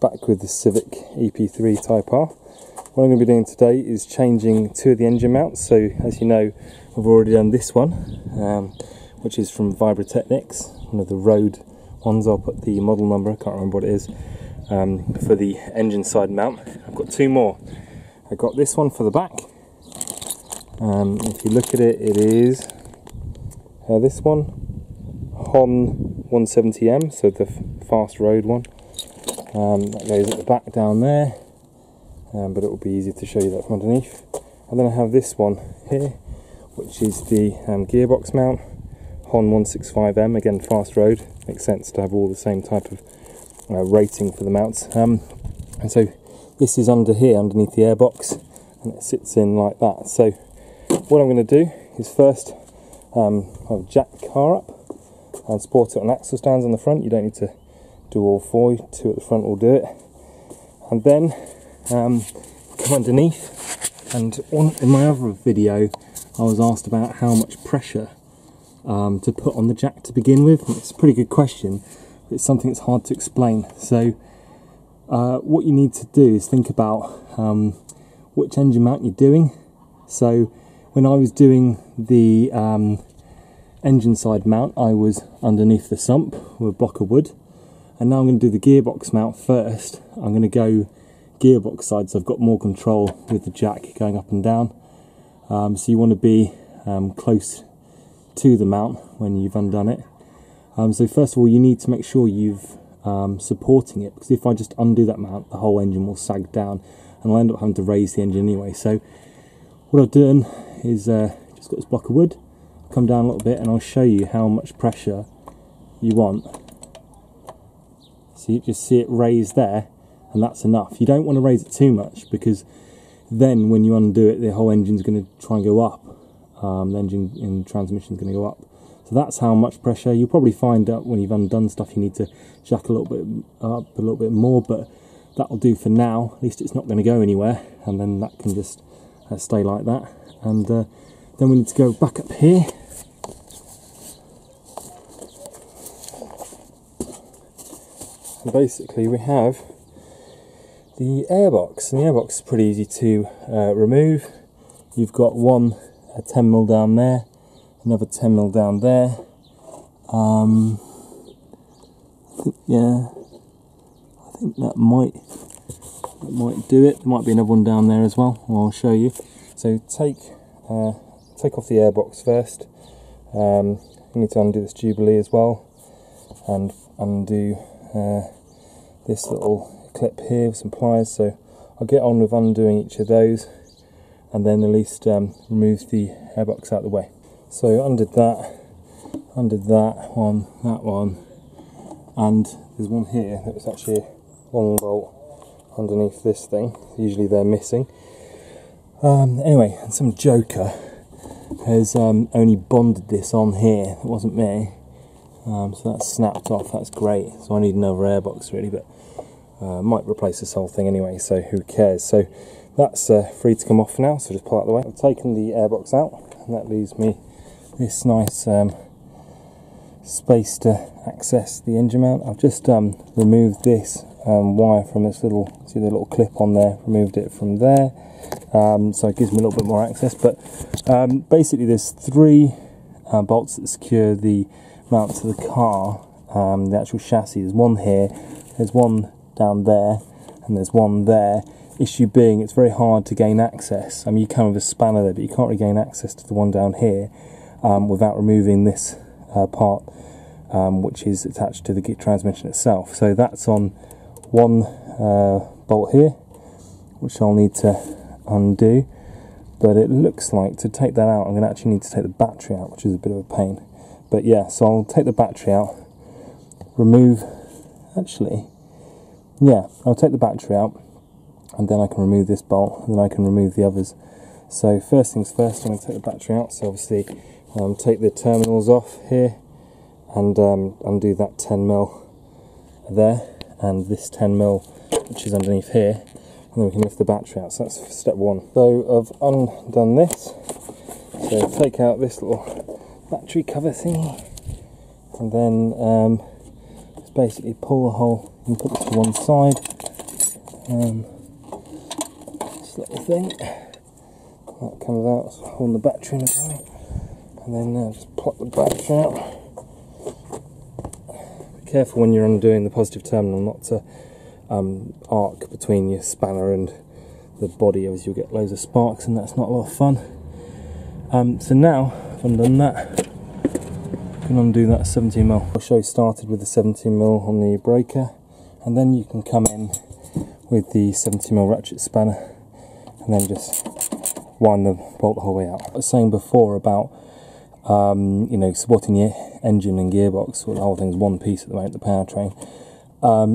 back with the Civic EP3 Type R. What I'm going to be doing today is changing two of the engine mounts. So as you know, I've already done this one, which is from Vibratechnics, one of the road ones. I'll put the model number, I can't remember what it is, for the engine side mount. I've got two more. I've got this one for the back. If you look at it, it is this one, Hon 170M, so the fast road one. That goes at the back down there, but it will be easy to show you that from underneath. And then I have this one here, which is the Gearbox mount, Hon 165M, again fast road. Makes sense to have all the same type of rating for the mounts. And so this is under here, underneath the airbox, and it sits in like that. So what I'm going to do is first I'll jack the car up and support it on axle stands on the front. You don't need to do all four, two at the front will do it. And then come underneath, and in my other video I was asked about how much pressure to put on the jack to begin with. It's a pretty good question, but it's something that's hard to explain. So what you need to do is think about which engine mount you're doing. So when I was doing the engine side mount, I was underneath the sump with a block of wood, and now I'm going to do the gearbox mount first. I'm going to go gearbox side, so I've got more control with the jack going up and down. So you want to be close to the mount when you've undone it. So first of all, you need to make sure you've supporting it, because if I just undo that mount, the whole engine will sag down and I'll end up having to raise the engine anyway. So what I've done is just got this block of wood, come down a little bit, and I'll show you how much pressure you want. So you just see it raised there, and that's enough. You don't want to raise it too much, because then when you undo it, the whole engine's going to try and go up. The engine and transmission is going to go up. So that's how much pressure. You'll probably find out when you've undone stuff you need to jack a little bit up, a little bit more, but that'll do for now. At least it's not going to go anywhere, and then that can just stay like that. And then we need to go back up here. And basically we have the airbox, and the airbox is pretty easy to remove. You've got one 10mm down there, another 10mm down there. I think that might do it. There might be another one down there as well. I'll show you. So take off the airbox first. You need to undo this Jubilee as well, and undo this little clip here with some pliers. So I'll get on with undoing each of those, and then at least remove the airbox out of the way. So undid that one, and there's one here that was actually a long bolt underneath this thing. Usually they're missing. Anyway, and some joker has only bonded this on here. It wasn't me. So that's snapped off. That's great. So I need another airbox really, but might replace this whole thing anyway, so who cares. So that's free to come off now, so just pull out the way. I've taken the airbox out, and that leaves me this nice space to access the engine mount. I've just removed this wire from this little, see the little clip on there, removed it from there, so it gives me a little bit more access. But basically there's three bolts that secure the mount to the car, the actual chassis. There's one here, there's one down there, and there's one there. Issue being, it's very hard to gain access. I mean, you can with a spanner there, but you can't really gain access to the one down here without removing this part, which is attached to the transmission itself. So that's on one bolt here, which I'll need to undo. But it looks like to take that out, I'm going to actually need to take the battery out, which is a bit of a pain. But yeah, so I'll take the battery out, remove, I'll take the battery out, and then I can remove this bolt, and then I can remove the others. So first things first, I'm going to take the battery out. So obviously take the terminals off here, and undo that 10mm there, and this 10mm which is underneath here, and then we can lift the battery out. So that's step one. So I've undone this, so take out this little battery cover thingy, and then just basically pull the whole and put this to one side, this little thing that comes out, so holding the battery in as well, and then just plug the battery out. Be careful when you're undoing the positive terminal not to arc between your spanner and the body, as you'll get loads of sparks and that's not a lot of fun. So now I've undone that, I can undo that 17mm. I'll show you started with the 17mm on the breaker, and then you can come in with the 17mm ratchet spanner and then just wind the bolt the whole way out. I was saying before about you know, supporting your engine and gearbox, well, the whole thing's one piece at the moment, the powertrain,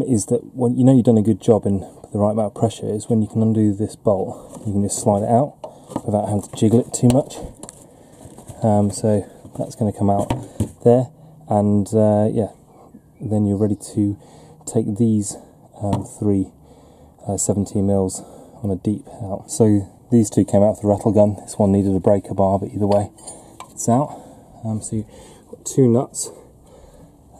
is that when you know you've done a good job and the right amount of pressure is when you can undo this bolt, you can just slide it out without having to jiggle it too much. So that's going to come out there, and yeah, then you're ready to take these three 17mm on a deep out. So these two came out with the rattle gun. This one needed a breaker bar, but either way, it's out. So you've got two nuts,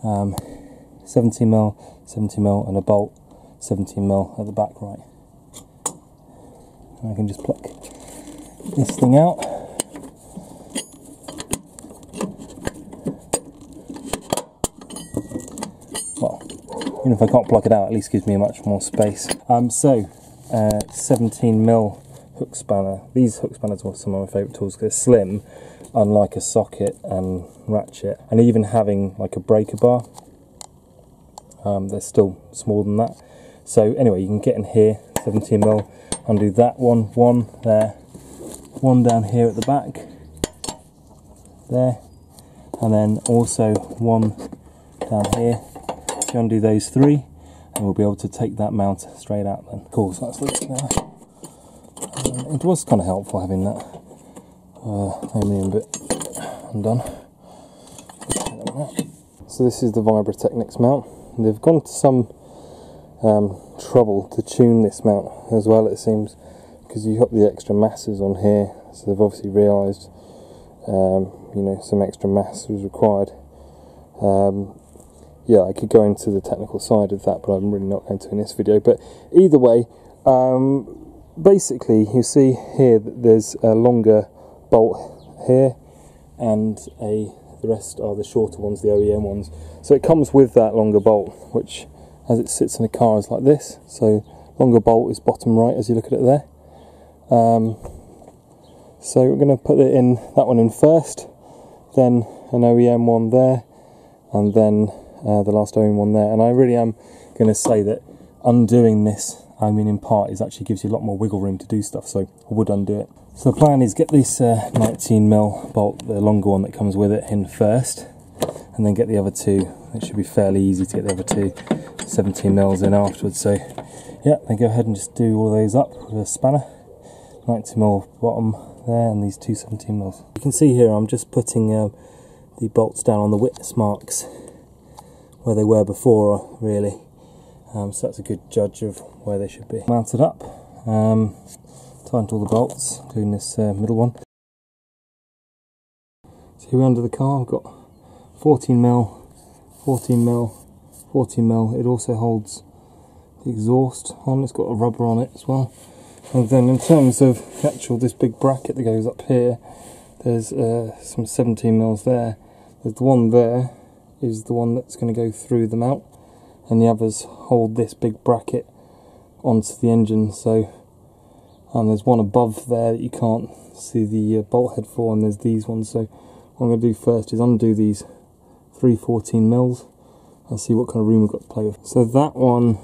17mm, 17mm, and a bolt 17mm at the back right. And I can just pluck this thing out. Well, even if I can't pluck it out, at least gives me much more space. 17mm hook spanner. These hook spanners are some of my favourite tools because they're slim, unlike a socket and ratchet, and even having like a breaker bar, they're still smaller than that. So anyway, you can get in here, 17mm, undo that one there, one down here at the back, there, and then also one down here. So you undo those three, and we'll be able to take that mount straight out then. Cool, so that's looking there. It was kind of helpful having that aluminium bit undone. So this is the Vibratechnics mount. They've gone to some trouble to tune this mount as well, it seems, because you've got the extra masses on here, so they've obviously realised you know, some extra mass was required. Yeah, I could go into the technical side of that, but I'm really not going to in this video. But either way, basically you see here that there's a longer bolt here, and the rest are the shorter ones, the OEM ones. So it comes with that longer bolt, which as it sits in the car is like this. So longer bolt is bottom right as you look at it there. So we're going to put that one in first, then an OEM one there, and then the last OEM one there. And I really am going to say that undoing this, I mean in part, is actually gives you a lot more wiggle room to do stuff, so I would undo it. So the plan is get this 19mm bolt, the longer one that comes with it, in first, and then get the other two. It should be fairly easy to get the other two 17mm in afterwards. So yeah, then go ahead and just do all of those up with a spanner. 19mm bottom there, and these two 17mm. You can see here I'm just putting the bolts down on the witness marks where they were before, really. So that's a good judge of where they should be. Mounted up, tightened all the bolts, including this middle one. So here under the car I've got 14mm, 14mm, 14mm. It also holds the exhaust on, it's got a rubber on it as well. And then in terms of this big bracket that goes up here, there's some 17mm there. There's the one there is the one that's going to go through the mount, and the others hold this big bracket onto the engine. So, and there's one above there that you can't see the bolt head for, and there's these ones. So what I'm going to do first is undo these 3 14mm and see what kind of room we've got to play with. So that one,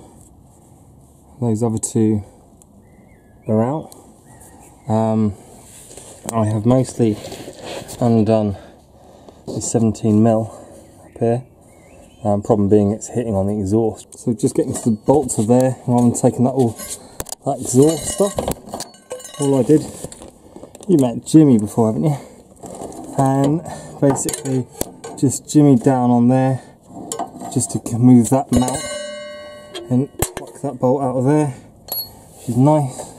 those other two are out. I have mostly undone the 17mm up here. Problem being it's hitting on the exhaust. So just getting to the bolts are there, rather than taking that exhaust stuff. All I did, you met Jimmy before, haven't you? And basically just jimmied down on there just to move that mount and pluck that bolt out of there, which is nice.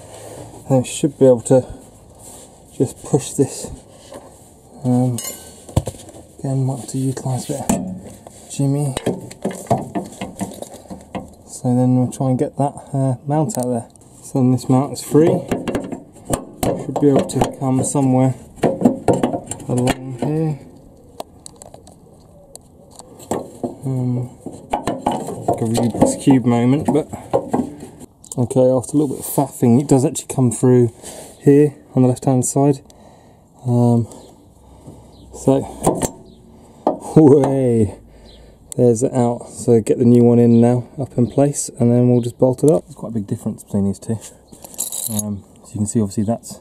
And I should be able to just push this. Again, might have to utilise a bit of jimmy. So So then we'll try and get that mount out there. So then this mount is free. Should be able to come somewhere along here. Like a Rubik's Cube moment, but okay, after a little bit of faffing, it does actually come through here on the left hand side. So, way, there's it out. So get the new one in now, up in place, and then we'll just bolt it up. There's quite a big difference between these two. So you can see, obviously, that's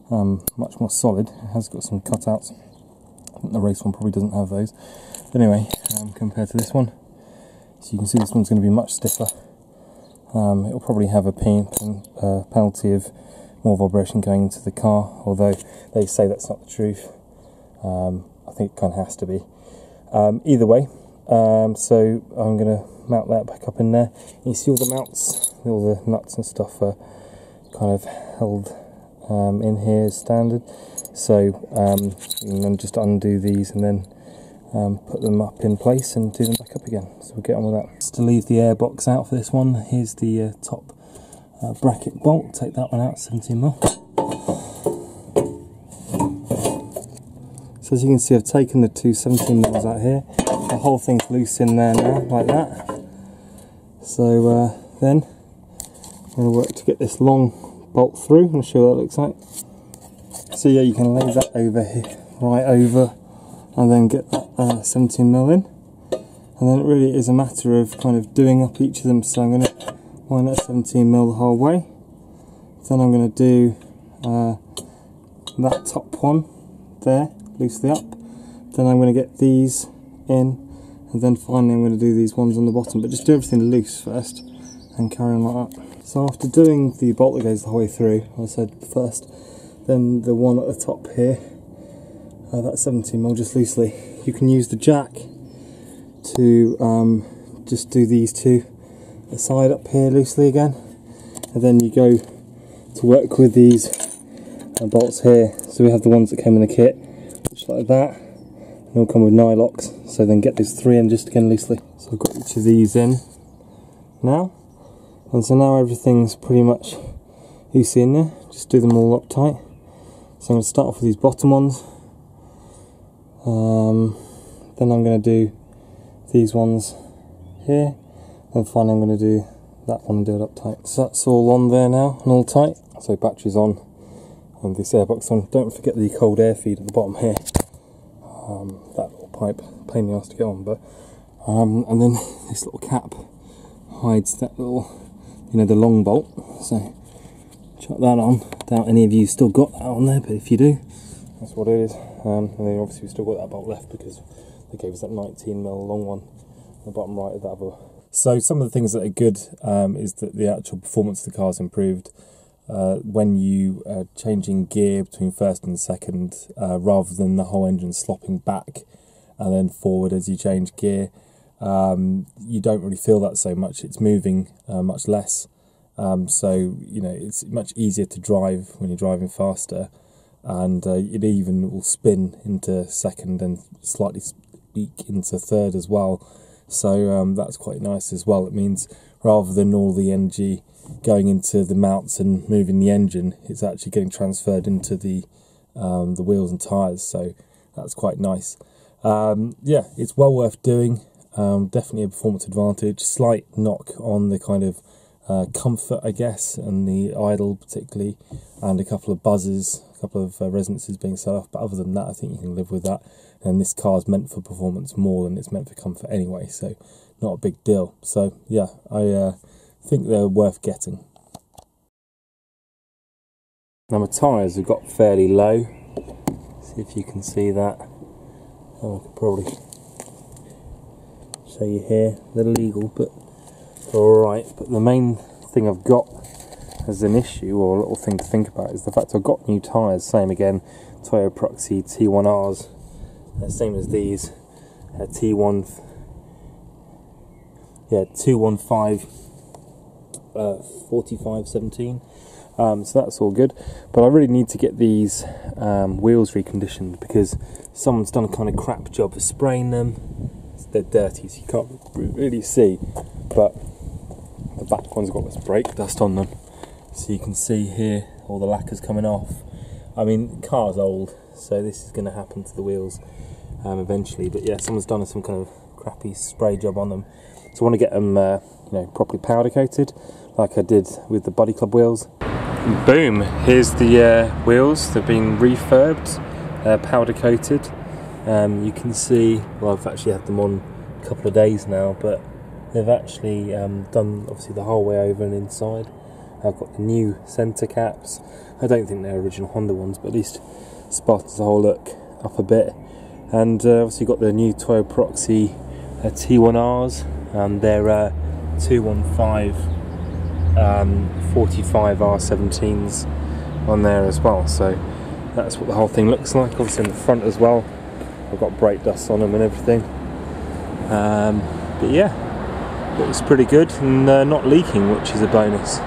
much more solid. It has got some cutouts. I think the race one probably doesn't have those. But anyway, compared to this one, so you can see this one's going to be much stiffer. It'll probably have a penalty of more vibration going into the car, although they say that's not the truth. I think it kind of has to be. Either way, so I'm going to mount that back up in there. You see all the mounts, all the nuts and stuff are kind of held in here as standard. So and then just undo these and then put them up in place and do them back up again. So we'll get on with that. Just to leave the airbox out for this one, here's the top bracket bolt. Take that one out, 17mm. So as you can see, I've taken the two 17mm out here. The whole thing's loose in there now, like that. So then I'm going to work to get this long bolt through. I'll show you what it looks like. So yeah, you can lay that over here, right over, and then get that 17mm in. And then it really is a matter of kind of doing up each of them. So I'm going to wind that 17mm the whole way. Then I'm going to do that top one there, loosely up. Then I'm going to get these in, and then finally I'm going to do these ones on the bottom. But just do everything loose first and carry on like that. So after doing the bolt that goes the whole way through, I said first, then the one at the top here, that 17mm just loosely. You can use the jack to just do these two aside up here loosely again, and then you go to work with these bolts here. So we have the ones that came in the kit, just like that, and they'll come with nylocks. So then get these three in just again loosely. So I've got each of these in now, and so now everything's pretty much loosely in there. Just do them all up tight. So I'm going to start off with these bottom ones. Then I'm going to do these ones here, and finally I'm going to do that one and do it up tight. So that's all on there now and all tight. So battery's on and this airbox on. Don't forget the cold air feed at the bottom here. That little pipe, pain in the ass to get on, but and then this little cap hides that little, you know, the long bolt. So chuck that on. Doubt any of you still got that on there, but if you do, that's what it is. And then obviously we've still got that bolt left because they gave us that 19mm long one on the bottom right of that other. So some of the things that are good is that the actual performance of the car is improved when you are changing gear between first and second, rather than the whole engine slopping back and then forward as you change gear. You don't really feel that so much. It's moving much less. So, you know, it's much easier to drive when you're driving faster, and it even will spin into second and slightly speak into third as well. So that's quite nice as well. It means rather than all the energy going into the mounts and moving the engine, it's actually getting transferred into the wheels and tyres. So that's quite nice. Yeah, it's well worth doing. Definitely a performance advantage. Slight knock on the kind of comfort, I guess, and the idle particularly, and a couple of buzzes, a couple of resonances being set off, but other than that I think you can live with that. And this car is meant for performance more than it's meant for comfort anyway, so not a big deal. So yeah, I think they're worth getting. Now my tyres have got fairly low, see if you can see that. I could probably show you here, they're legal but they're alright. But the main thing I've got as an issue, or a little thing to think about, is the fact I've got new tyres. Same again, Toyo Proxy T1Rs, same as these, T1, yeah, 215 4517. So that's all good, but I really need to get these wheels reconditioned because someone's done a kind of crap job of spraying them. They're dirty, so you can't really see, but The back one's got this brake dust on them, so you can see here all the lacquer's coming off. I mean, the car's old, so this is going to happen to the wheels eventually. But yeah, someone's done some kind of crappy spray job on them, so I want to get them you know, properly powder coated, like I did with the Body Club wheels. And boom! Here's the wheels. They've been refurbed, powder coated. You can see, well, I've actually had them on a couple of days now, but they've actually done obviously the whole way over and inside. I've got the new centre caps. I don't think they're original Honda ones, but at least spotted the whole look up a bit. And obviously got the new Toyo Proxy T1Rs, and they're 215 45 R17s on there as well. So that's what the whole thing looks like. Obviously in the front as well, I've got brake dust on them and everything. But yeah, it was pretty good, and not leaking, which is a bonus.